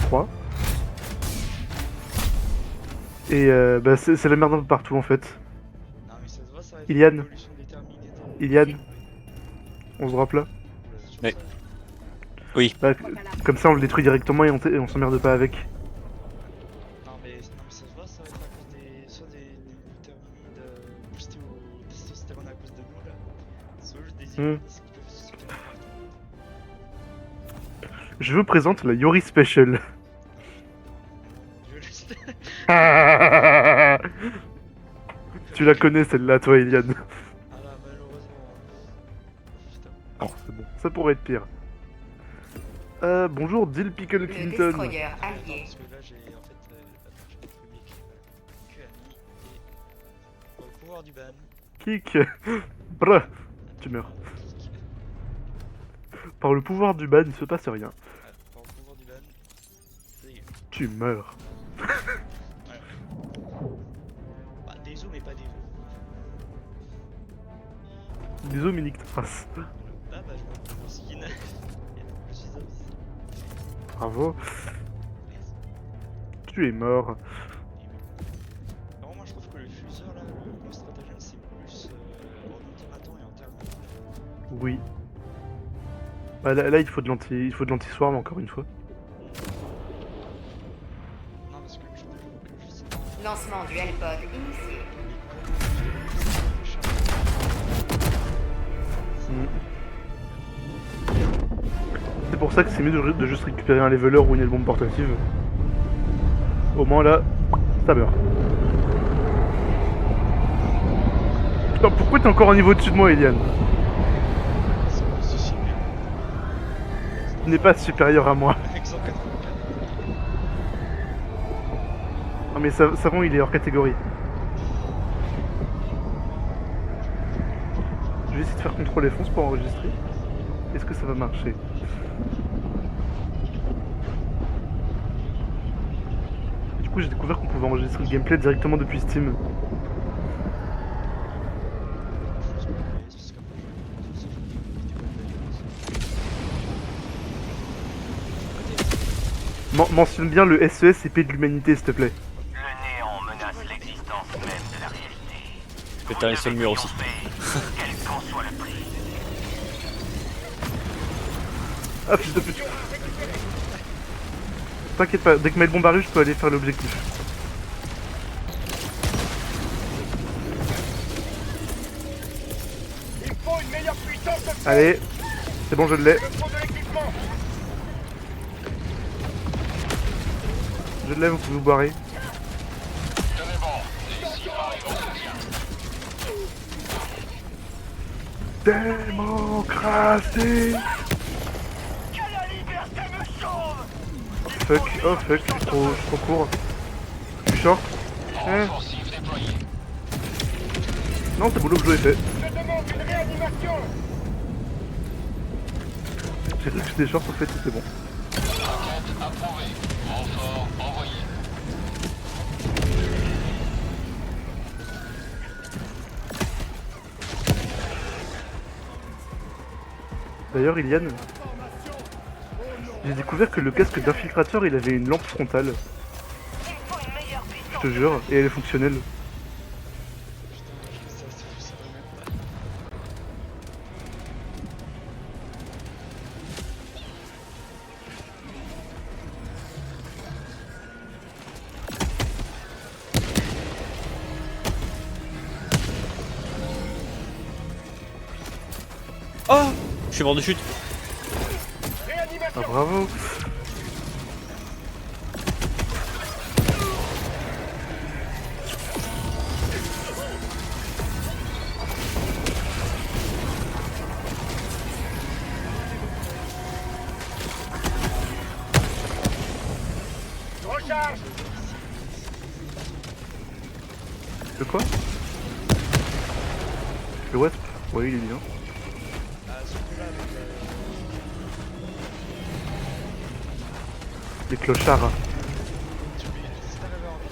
3. Et bah, c'est la merde un peu partout en fait. Non mais ça se voit, ça va être Ilian. une évolution déterminée. Ilian, on se drop là. Oula, sur Mais- ça. Oui. Bah, comme ça on le détruit directement et on s'emmerde pas avec. Non mais ça se voit, ça va être à cause des... soit des vitamines boostés au testostérone à cause de nous là. Soit juste des Hmm. immunistes qui peuvent se faire partout. Je vous présente la Yori Special. Je laisse... Tu la connais celle-là, toi, Ilian. Ah là, malheureusement. Putain. Oh, c'est bon, ça pourrait être pire. Bonjour, Dill Pickle Le Clinton. destroyer Attends, allié. parce que là j'ai en fait... j'ai retrouvé mes clés, voilà. QAMI et... Pour le pouvoir du ban. Kick. Brr, tu meurs. Par le pouvoir du ban, il se passe rien. Ouais, pour le pouvoir du ban. Ça y est. Tu meurs. Bah, des os mais pas des os. Désolé, Minique Trace. Ah bah je vois mon skin. Je suis aussi. Bravo. Tu es mort. Alors moi je trouve que le fuseur là, le stratagème c'est plus en ultimatant et en termes. Oui. Bah, là, il faut de l'anti-swarm encore une fois. Non parce que je trouve que je sais pas. Lancement du L-Pod initié. C'est pour ça que c'est mieux de juste récupérer un leveler ou une bombe portative. Au moins là, ça meurt. Putain, pourquoi t'es encore un niveau au-dessus de moi, Eliane? C'est super. Tu n'es pas supérieur à moi. Avec 184. Non mais Savon, il est hors catégorie. Je vais essayer de faire contrôle F11 pour enregistrer. Est-ce que ça va marcher? Du coup, j'ai découvert qu'on pouvait enregistrer le gameplay directement depuis Steam. Mentionne bien le SES épée de l'humanité, s'il te plaît. Le néant menace l'existence même de la réalité. Péter sur le mur aussi. Quel qu'en soit le prix. Ah, fils de pute. T'inquiète pas, dès que ma bombe arrive, je peux aller faire l'objectif. Il faut une meilleure puissance de Allez, c'est bon, je l'ai. Il faut de l'équipement. Je l'ai, vous pouvez vous barrer. Démocratie. Que la liberté me sauve. Oh fuck, je suis trop court. Je suis short. Non, c'est bon, l'objet est fait. Je demande une réanimation. J'ai cru que j'étais short, en fait, c'était bon. D'ailleurs, Ilian, j'ai découvert que le casque d'infiltrateur, il avait une lampe frontale. Je te jure, et elle est fonctionnelle. Ça va même pas. Oh, je suis mort de chute. Ah, bravo. Recharge. Le quoi? Le Wasp? Ouais, il est bien. Ah, celui-là avec Les clochards. si t'arrives à enlever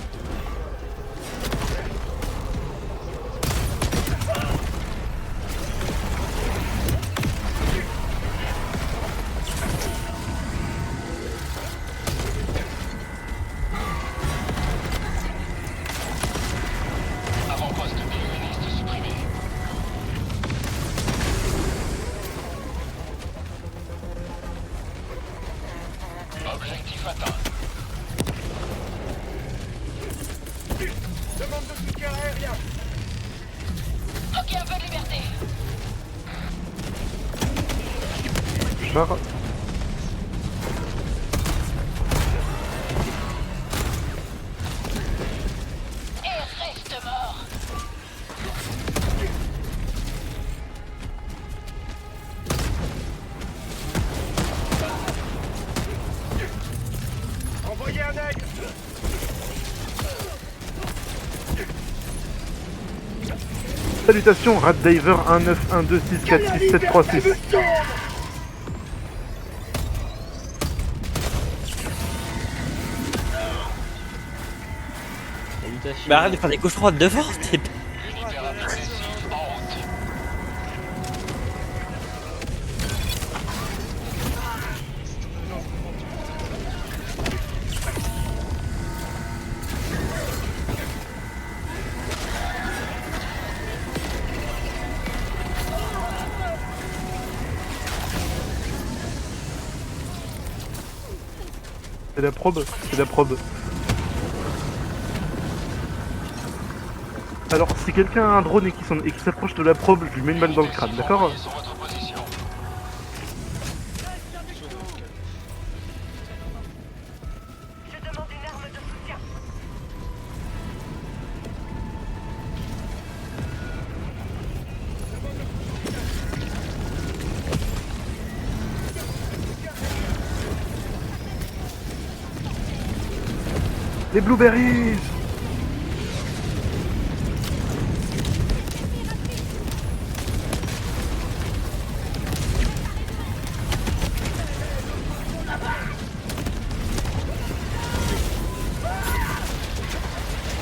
Objectif atteint. Demande de soutien aérien. Ok, un peu de liberté. Char. Et reste mort. Envoyez un aigle. Salutations, Rat Diver 1912646736. Mais arrête de faire des cauchemars devant, t'es... Unité rapide décisive en route. C'est la probe, c'est la probe. Alors, si quelqu'un a un drone et qui s'approche de la probe, je lui mets une balle dans le crâne, d'accord? Envoyez sur votre position. Je demande une arme de soutien. Les blueberries!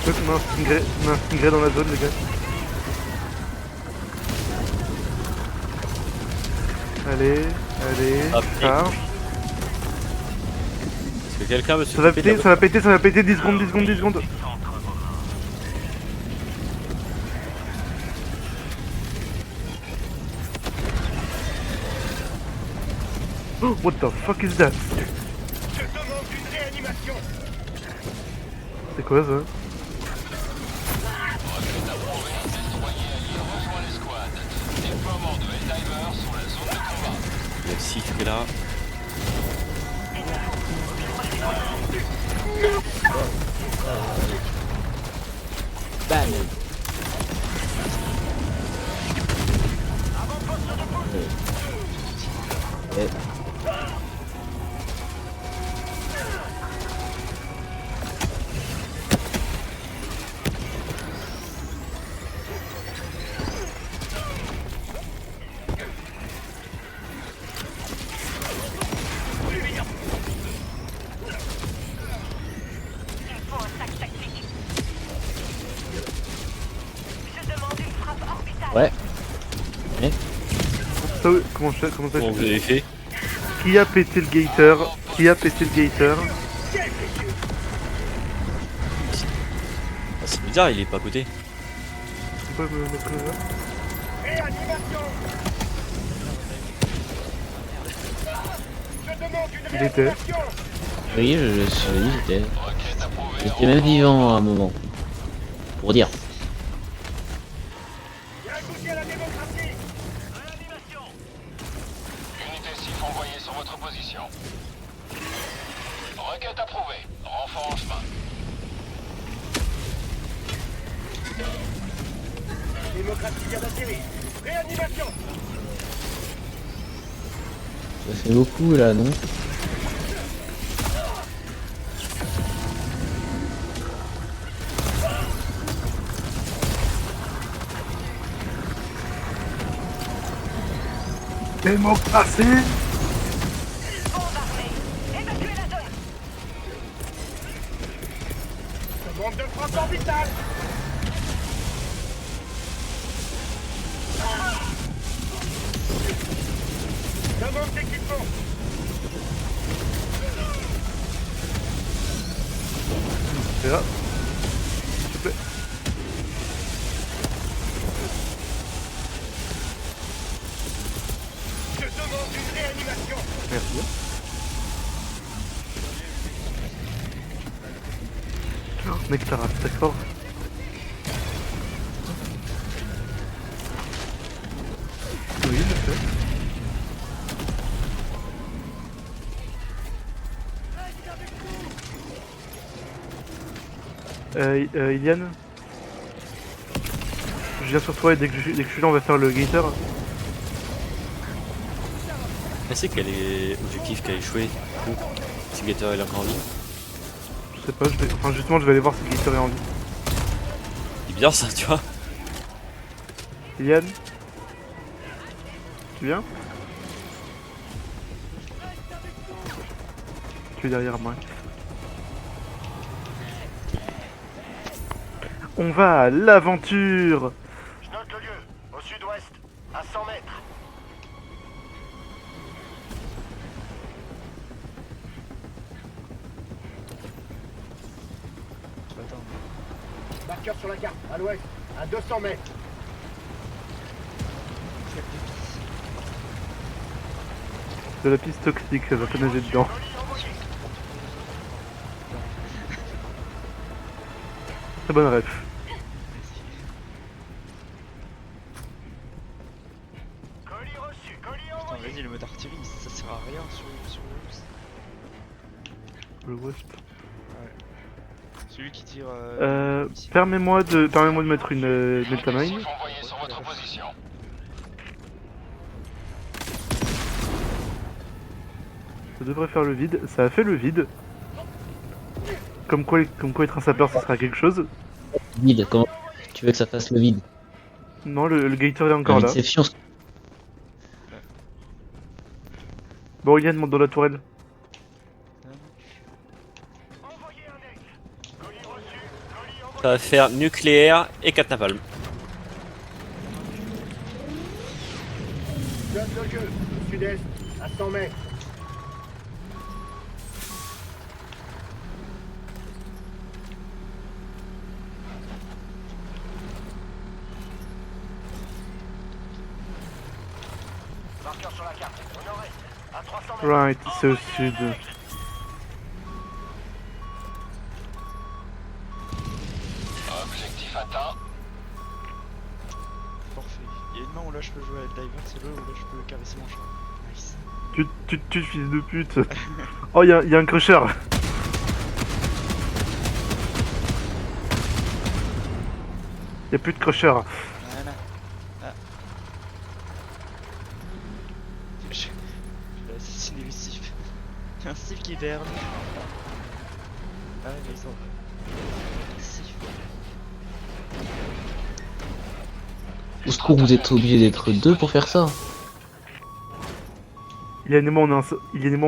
Je crois qu'on a un stingray dans la zone, les gars. Allez, allez, Hop, charge. Est-ce que quelqu'un me Ça va péter, ça va péter, ça va péter, 10 secondes, 10 secondes, 10 secondes. Oh, what the fuck is that? Je demande une réanimation. C'est quoi ça? Requête approuvée. Destroyer allié rejoint l'escouade. Déploiement de Helldiver sur la zone de combat. Il y a le six qui est là. Il faut un sac tactique. Je demande une frappe orbitale. Ouais. Comment ça? Bon, vous avez fait. Qui a pété le gator? Qui a pété le gator? Ah, c'est bizarre, il est pas à côté. C'est quoi, le truc là? Réanimation. Je demande une Il était. réanimation. Oui, oui, j'étais. Requête approuvée. J'étais même vivant à un moment. Pour dire. Il y a un goûter à la démocratie. Réanimation. Unité SIF envoyée sur votre position. Requête approuvée. Renfort en chemin. Démocratie vient d'atterrir. Réanimation. Ça fait beaucoup là, non? Démocratie! Bombe armée. Évacuez la zone. Demande de frappe orbitale. Demande d'équipement. C'est là. S'il te plaît. Je demande une réanimation. Merci. Mec, t'as raté ta fort. Oui, je sais. Iliane, je viens sur toi et dès que je suis là on va faire le gator. Mais c'est quel est l'objectif qui a échoué du coup? Si Gator est encore en vie. Je sais pas, enfin justement je vais aller voir si le gator est en vie. C'est bien ça, tu vois. Iliane, tu viens? Tu es derrière moi. On va à l'aventure. Je note le lieu, au sud-ouest, à 100 mètres. Attends. Marqueur sur la carte, à l'ouest, à 200 mètres. De la piste toxique, ça va te nager dedans. Très bonne ref. Colis reçu, colis Putain, envoyé. vas-y, le mode artillerie, ça sert à rien sur le Le West. celui qui tire. Permets-moi de mettre une Deltamine. Intensif envoyé sur votre position. Ça devrait faire le vide. Ça a fait le vide. Comme quoi être un sapeur, ça sera quelque chose. Vide, comment tu veux que ça fasse le vide? Non, le gator est encore là. C'est fiant. Bon, Yann monte dans la tourelle. Envoyez un aigle. Colis reçu, colis envoyé. Ça va faire nucléaire et 4 napalm. Je note le lieu, au sud-est, à 100 mètres. Marqueur sur la carte, au nord-est, à 300 mètres. Right, c'est au sud. Objectif atteint. Parfait. Il y a une main où là je peux jouer à Diver, c'est l'autre où là je peux caresser mon chat. Nice. Tu te tues, fils de pute. Oh, y'a un crusher. Y'a plus de crusher. Voilà. Ah. Je vais assassiner le Steve. Un Steve qui hiberne. Ah, mais ils sont. Steve. Au secours, vous êtes obligé d'être deux pour faire ça. Iliane et moi on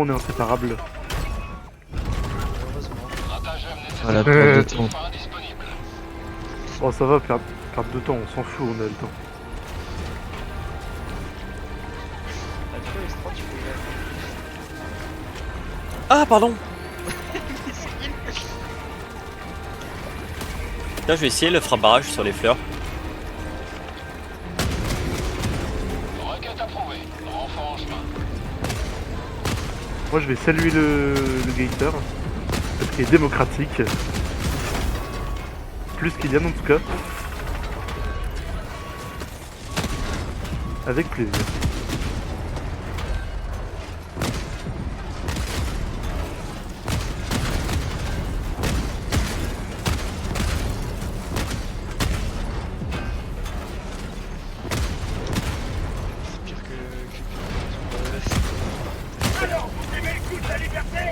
est inséparables. Heureusement. Stratagème nécessaire. Voilà, perte de temps. Pas disponible. Bon, ça va, perdre de temps, on s'en fout, on a le temps. Ah, tu vois, S3, tu peux. Ah, pardon. Là, je vais essayer le frappe barrage sur les fleurs. Requête approuvée. Renfort en chemin. Moi je vais saluer le gator. Parce qu'il est démocratique. Plus qu'Iliane en tout cas. Avec plaisir. C'est pire que. Alors, vous aimez le coup de la liberté?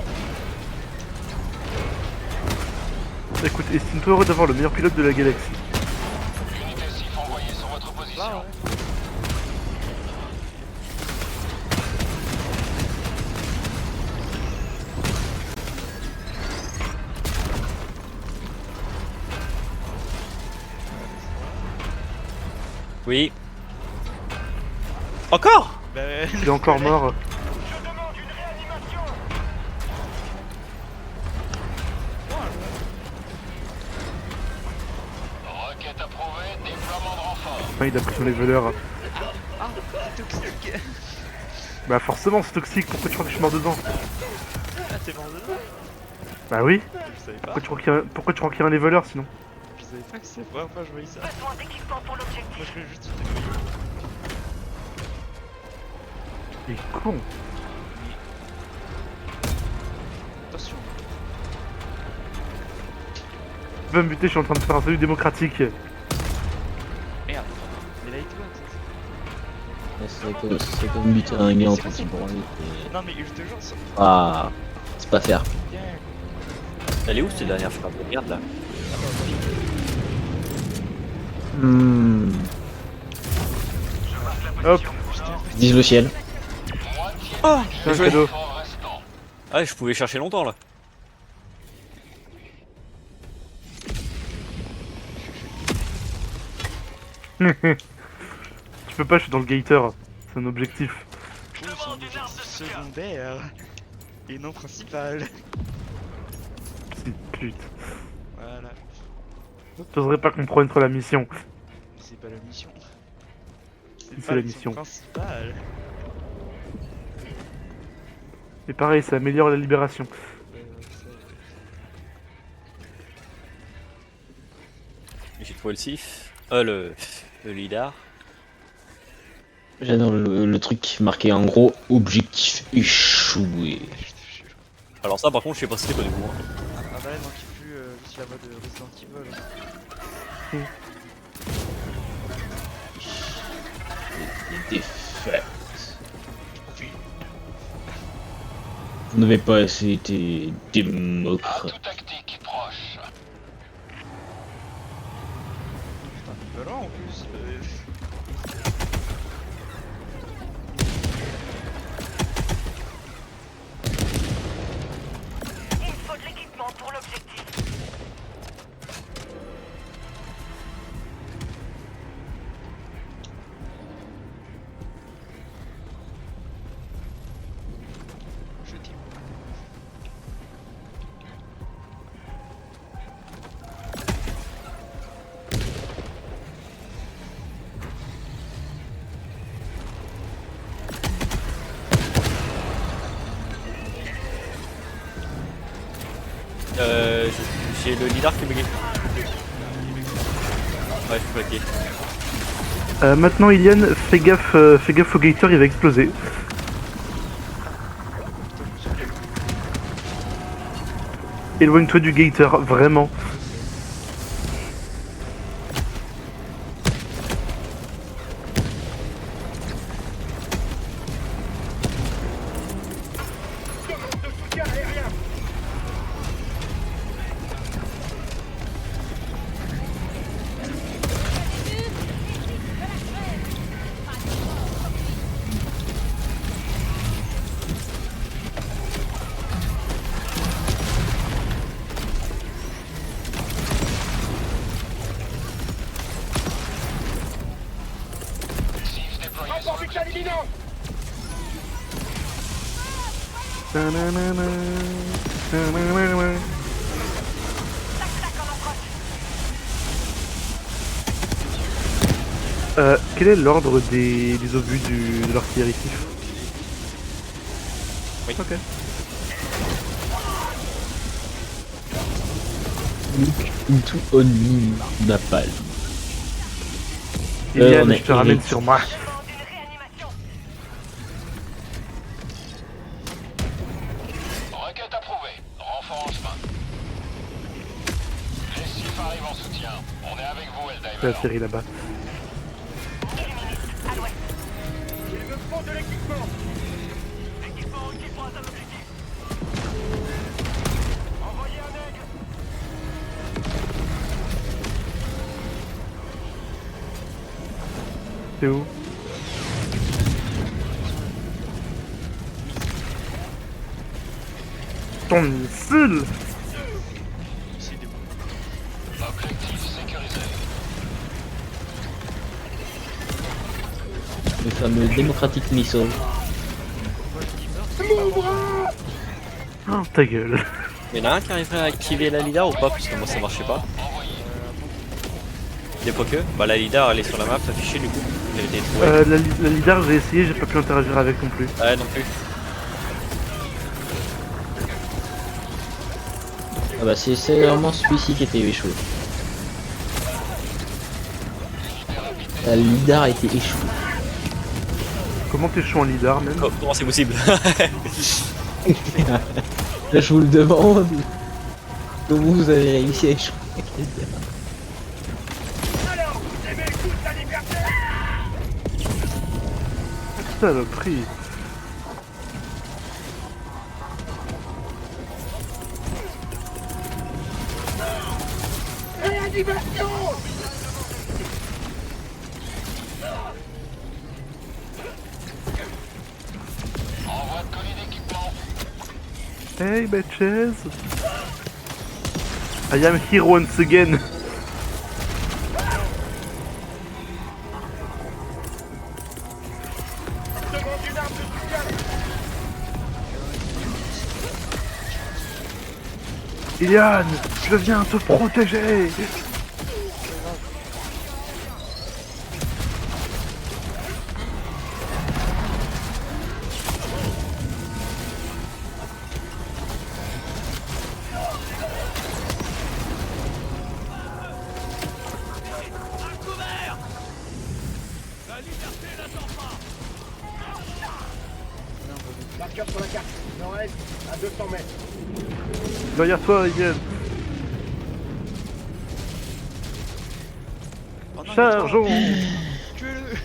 Écoute, estime-toi heureux d'avoir le meilleur pilote de la galaxie. Unité SIF envoyée sur votre position. Ah, ouais. Oui. Encore? Bah, Il est encore mort. Je demande une réanimation. Requête approuvée, déploiement de renfort. Enfin, il a pris sur les voleurs. Ah, c'est toxique. Bah forcément c'est toxique, pourquoi tu crois que je suis mort dedans? Ah, t'es mort dedans? Bah oui. Je savais pas. Pourquoi tu ranquerais un leveler sinon? Je savais pas que c'est la première fois que je voyais ça. Besoin d'équipement pour Moi l'objectif. je fais juste une démo. Il est con. Attention. Tu vas me buter, je suis en train de faire un salut démocratique. Merde. Mais là il te voit. C'est comme buter un gars en train de se branler. Non mais je te jure, ça. Ah, c'est pas faire. Bien. Elle est où cette dernière frappe? Regarde là. Hmm. Hop, Vise le ciel. Ah, c'est un cadeau. Fort restant. Ah, je pouvais chercher longtemps là. Tu peux pas, je suis dans le gator. C'est un objectif. Oh, c'est un objectif secondaire. Et non principal. Petite pute. Voilà. J'oserais pas comprendre la mission. Mais c'est pas la mission. C'est la mission. Principale. Mais pareil, ça améliore la libération. J'ai trouvé le sif. Le lidar. J'adore le truc marqué en gros objectif échoué. Je te jure. Alors ça par contre je sais pas si c'était pas du coup. Hein. Ah bah non, qui plus juste la voix de Resident Evil. Défaite. Vous n'avez pas assez été démocrate. Atout tactique proche. Putain, violent en plus. Il faut de l'équipement pour l'objectif. Je tire. J'ai le lidar qui est bugué. Ouais, je suis bloqué. Maintenant, Iliane, fais gaffe au gator, il va exploser. Éloigne-toi du gator, vraiment. Sif déployé sur l'objectif. Ta-na-na-na, ta-na-na-na. Tac-tac en approche. Quel est l'ordre des obus de l'artillerie sif? Oui. Ok. Into only napalm. Iliane, on je te ramène sur moi. Demande une réanimation. Requête approuvée. Renfort en chemin. Les Sif arrivent en soutien. On est avec vous, C'est Helldiver. atterri là-bas. Illuministe, à l'ouest. C'est où? Ton missile! C'est des Objectif sécurisé. Le fameux démocratique missile. Oh, ta gueule. Il y en a un qui arriverait à activer la lidar ou pas? Parce que moi ça marchait pas. Des fois que. Bah la lidar elle est sur la map affichée du coup. Elle était trouvée. La lidar, j'ai essayé, j'ai pas pu interagir avec non plus. Ouais non plus. Ah bah c'est vraiment celui-ci qui était échoué. La lidar a été échouée. Comment t'es chaud en lidar même? Comment c'est possible? Là je vous le demande. Comment vous avez réussi à échouer? Saloperie. Envoi de colis d'équipement. Hey bitches. I am here once again. Iliane, je viens te protéger. Marqueur sur la carte. Nord-est, à 200 mètres. Derrière toi, Iliane. Oh non, Chargeons. tuez-le.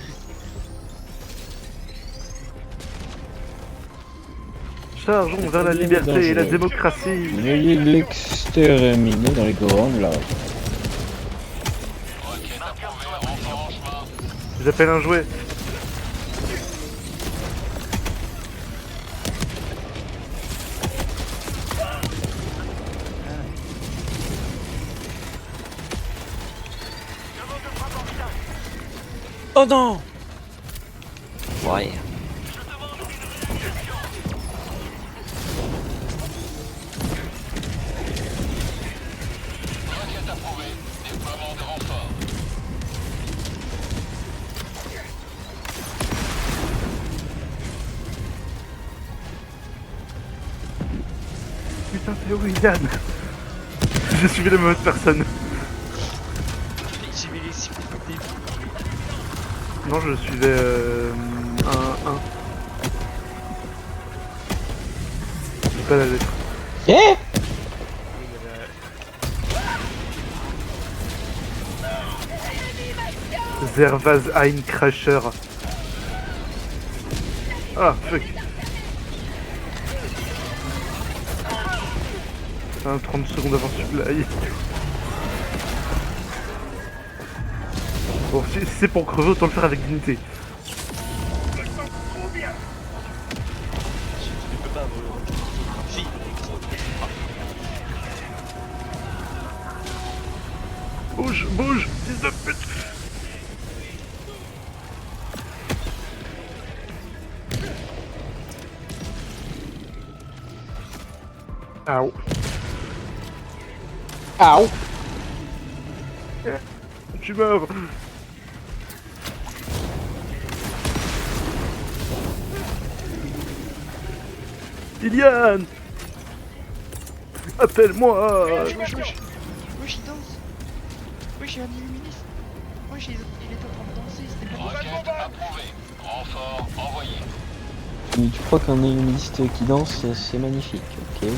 Chargeons vers la liberté et la démocratie. Veuillez l'exterminer dans les grandes larmes. Requête approuvée, renfort en chemin. J'appelle un jouet. Oh non! Ouais. Requête approuvée, déploiement de renfort. Putain, c'est où Iliane? J'ai suivi la mauvaise personne. J'ai mis les cibles dès le début. Non, je suivais un. J'ai pas la lettre. Eh Oui, il y avait Zervaz Crusher. Ah, fuck. Un 30 secondes avant supply. Bon, si c'est pour crever, autant le faire avec dignité. Je peux pas si. Bouge, bouge, fils de pute. Ow. Ow. Tu meurs. Iliane. Appelle-moi. Wesh, il danse. Wesh, il y a un illuministe. Wesh, il est en train de danser, c'était pas Requête approuvée, renfort envoyé. Tu crois qu'un illuministe qui danse, c'est magnifique, ok.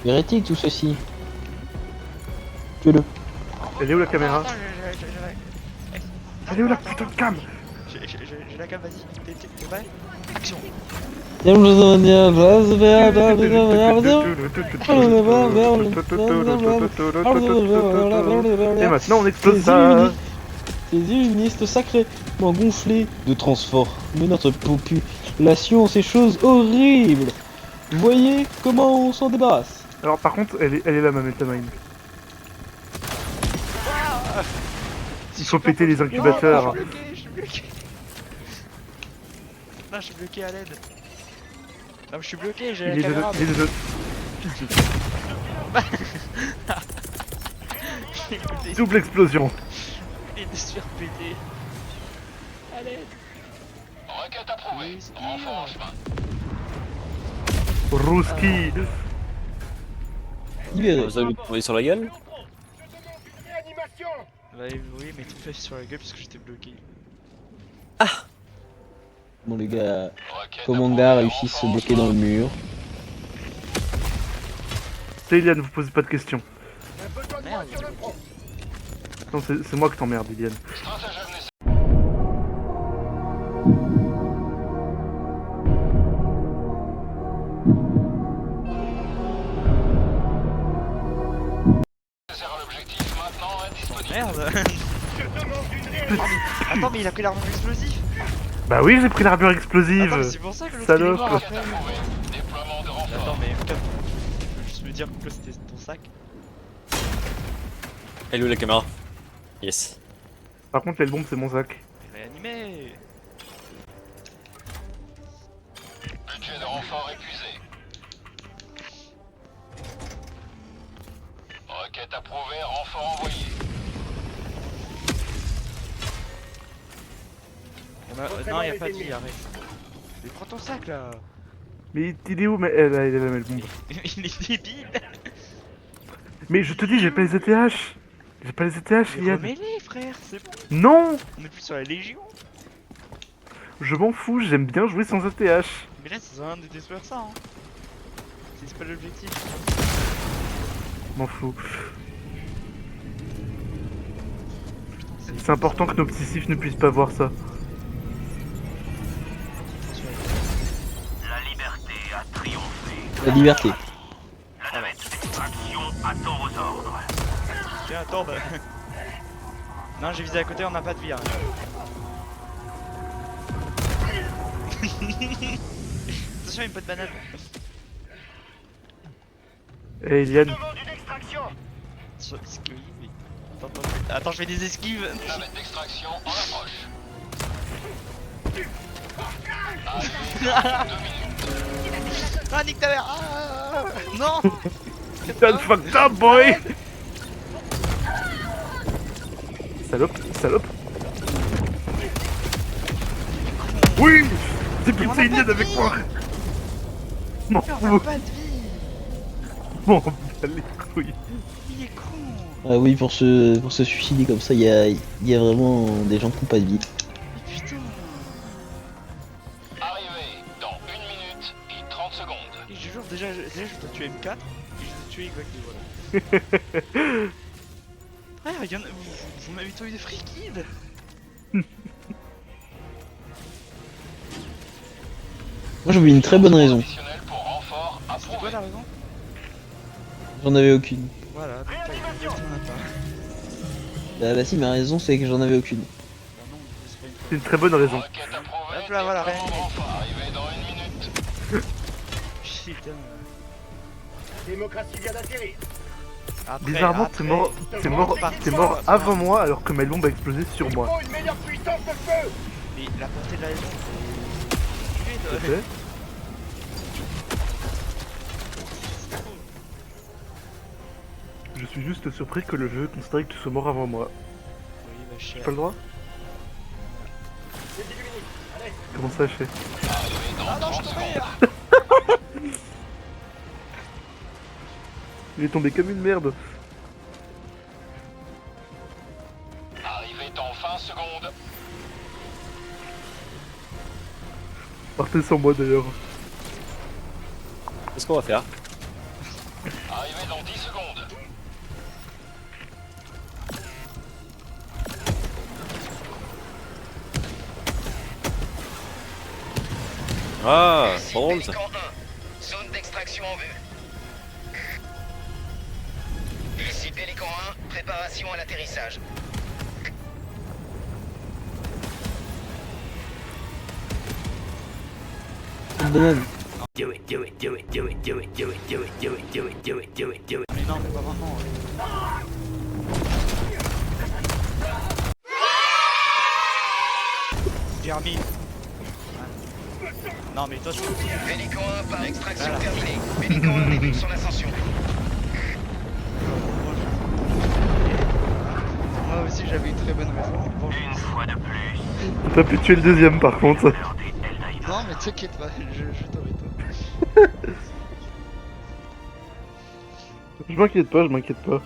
Hérétique tout ceci. Tuez-le. Elle est où la caméra? Attends, Elle est où la putain de cam? j'ai la cam, vas-y. T'es prêt? Action. Et maintenant on explose ça. Ces illuministes sacrément gonflés de transforment notre population, ces choses horribles. Voyez comment on s'en débarrasse. Alors par contre, elle est là ma métamine. Il faut péter les incubateurs. Je suis bloqué. Non, je suis bloqué à l'aide. Non, je suis bloqué, j'ai la Il est de caméra. il est de double explosion. Il est de se faire péter. À l'aide. Requête approuvée, Oui, c'est renfort en chemin. Rouski. libéré. Vous allez lui tomber sur la gueule? Réanimation. Bah oui, mais tout fait sur la gueule parce que j'étais bloqué. Bon les gars, Requête Commanda a approuvée, réussi à se renfort bloquer dans le mur. C'est Iliane, vous posez pas de questions. Un besoin de moi sur le front. Non, c'est moi qui t'emmerde, Iliane. Stratagème nécessaire. Nécessaire à l'objectif maintenant indisponible. Merde. Je demande une réanimation. Attends, mais il a pris l'arme explosive. Bah oui, j'ai pris l'armure explosive. Attends, mais c'est pour ça que l'autre il est Salope. mort Requête après. approuvée. Déploiement de renfort. Attends, mais MK, tu peux juste me dire que c'était ton sac? Elle est où la caméra? Yes. Par contre, l'aile bombe, c'est mon sac. Réanimé. Budget de renfort épuisé. Requête approuvée, renfort envoyé. Non, y'a pas de vie, arrête. Mais prends ton sac là. Mais il est où? Mais elle est là, l'aile bombe. Il est débile. Mais je te dis, j'ai pas les ETH. J'ai pas les ETH, Mais Iliane. remets-les, frère, c'est bon. Non, On est plus sur la Légion. je m'en fous, j'aime bien jouer sans ETH. Mais là, ça sert à rien de détruire ça. Hein. C'est pas l'objectif. M'en fous. C'est important que nos petits sifs ne puissent pas voir ça. La liberté a triomphé. La liberté. La navette d'extraction attend vos ordres. Tiens, attends. Bah... non, j'ai visé à côté, on n'a pas de vie. Hein. Attention, il me pas de banane. Eh Iliane, Demande une extraction. Sur esquive, mais... Attends, je fais des esquives. Navette d'extraction en approche. Ah, nique ta mère. Ah, non. Don't fucked up, boy. Salope, salope. Oui, j'ai Mais on buté a Iliane pas de avec vie. moi. M'en On a fous, pas de vie. m'en bats les couilles. Il est con. Ah oui, pour se suicider comme ça, il y a vraiment des gens qui n'ont pas de vie. Mais putain. Arrivé dans 1 minute et 30 secondes. Et je jure, déjà je dois tuer M4 et je dois tuer exactement voilà. Frère, y'en a... vous m'avez tué des free kids. Moi j'avais une très bonne raison. Additionnel pour renfort C'était quoi approuvé. la raison? J'en avais aucune. Voilà, donc t'en as pas. Bah si, ma raison c'est que j'en avais aucune. Bah non, c'est pas une C'est une très bonne raison. Requête approuvée. Hop là, voilà, déploiement de réanimé. renfort arrivé dans 1 minute. Putain. Démocratie vient d'atterrir. Après, Bizarrement, après, t'es mort avant moi alors que ma bombe a explosé sur Il moi. faut une meilleure puissance de feu. Mais la portée de la maison, c'est... Tu sais. Je suis juste surpris que le jeu considère que tu sois mort avant moi. Oui, bah J'ai cher. pas le droit? J'ai 18 minutes. Allez. Comment ça, je fais? Arrivé dans Ah non, 30 je secondes. tombe. Il est tombé comme une merde. Arrivé dans 20 secondes. Partez sans moi d'ailleurs. Qu'est-ce qu'on va faire? Arrivé dans 10 secondes. Ah, c'est drôle ça. Pélican 1, zone d'extraction en vue. Ici Pélican 1, préparation à l'atterrissage. Banane. Mais non, mais pas vraiment. Jeremy. Non mais toi c'est... Pélican 1 par extraction Voilà. terminée. Pélican 1 débute son ascension. Moi aussi j'avais une très bonne raison. Bon, Une fois de plus, T'as pu tuer le deuxième par contre. l'heure des Eldaïda. non mais t'inquiète pas, je t'aurai toi. Je m'inquiète pas, je m'inquiète pas.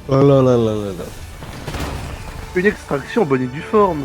Oh là là là là là. Une extraction en bonne et due forme.